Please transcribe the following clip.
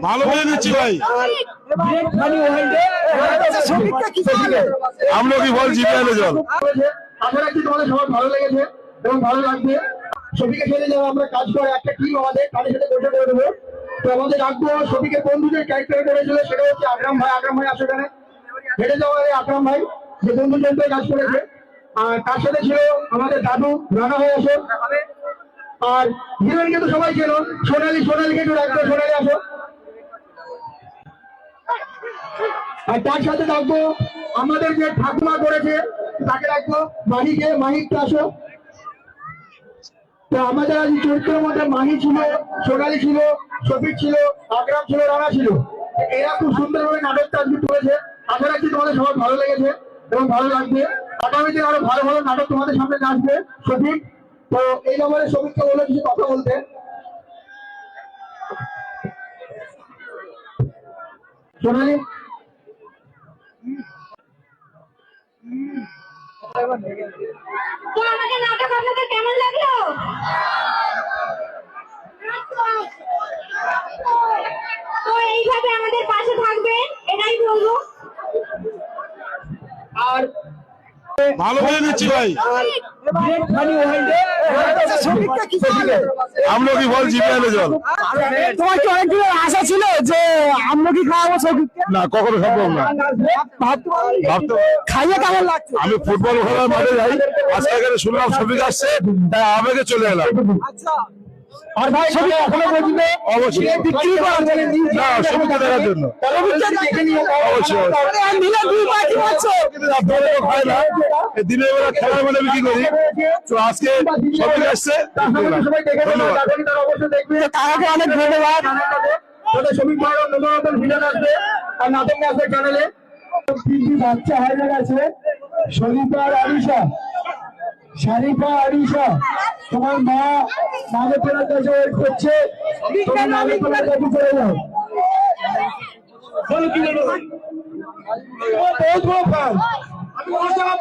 ভালো করে দিচ্ছি ভাই। আমরা কি বল জিভে এনে জল। আশা রাখছি তোমাদের সবার ভালো লেগেছে এবং ভালো লাগবে। সবিকে খেলে যারা আমরা কাজ করে একটা টিম আমাদের তাদের সাথে পরিচয় করে দেবো। তো আমাদের রাখবো সবিকে বন্ধুদের ক্যারেক্টার করেছিল সেটা হচ্ছে আকরাম ভাই। আকরাম ভাই আসে এখানে হেঁটে যাওয়া আকরাম ভাই যে বন্ধু জনতায় কাজ করেছে। আর তার সাথে ছিল আমাদের দাদু রানা হয়ে আসে। আর হিরোইন কিন্তু সবাই ছিল সোনালি। সোনালিকে একটু রাখবে, সোনালি আসো। আর তার সাথে রাখবো আমাদের যে ঠাকুমা করেছে তাকে রাখবো মাহিকে। মাহিকটা আসো। তো আমাদের আজ চরিত্রের মধ্যে মাহি ছিল, সোনালি ছিল, শফিক ছিল, আকরাম ছিল, রানা ছিল। এরা খুব সুন্দরভাবে নাটকটা আজকে তুলেছে। আশা রাখছি তোমাদের সবার ভালো লেগেছে এবং ভালো লাগবে। আগামীতে আরো ভালো ভালো নাটক তোমাদের সামনে আসবে। শফিক, তো এই ব্যাপারে শফিককে বলে কিছু কথা বলতে। সোনালি, তো আমাদের নাটক আপনাদের কেমন লাগলো? তো এইভাবে আমাদের পাশে থাকবেন এটাই বলবো। আর ভালো করে দিচ্ছি ভাই। আমরা কি বল জিভে এনে জল। তোমার কি অনেক দিনের আশা ছিল যে আমরা কি খাওয়াবো সৌভিককে? না, কখনো সম্ভব না। ভাবতো খাইয়ে কেমন লাগছে? আমি ফুটবল খেলার মাঠে যাই, আজকে এখানে শুনলাম সবিক আসছে, তাই আবেগে চলে এলাম। আচ্ছা, আর ভাই সবই এখনো পর্যন্ত অবশ্যই বিক্রি করার জন্য না, সবিককে দেখার জন্য অবশ্যই। মিলে দুই পাখি পাচ্ছ। আপনারা তো খায় না, এই দিনের বেলা খেলার মানে বিক্রি করি। তো আজকে সবিক আসছে, সবাই দেখে নেবেন, ধন্যবাদ। আগামী তার অবশ্যই দেখবে। তাকে অনেক ধন্যবাদ। শফিক ভাই নতুন নতুন ভিডিও আসবে আর নাটক আসবে চ্যানেলে। তিনটি বাচ্চা হয়ে গেছে, শরীফা আর আরিশা। শারিফা আরিশা, তোমার মা নাগরতলার কাছে ওয়েট করছে, তুমি নাগরতলার কাছে চলে যাও। বলো কি বলবো ভাই? বহুত বড় ফ্যান। আমি ওর জায়গা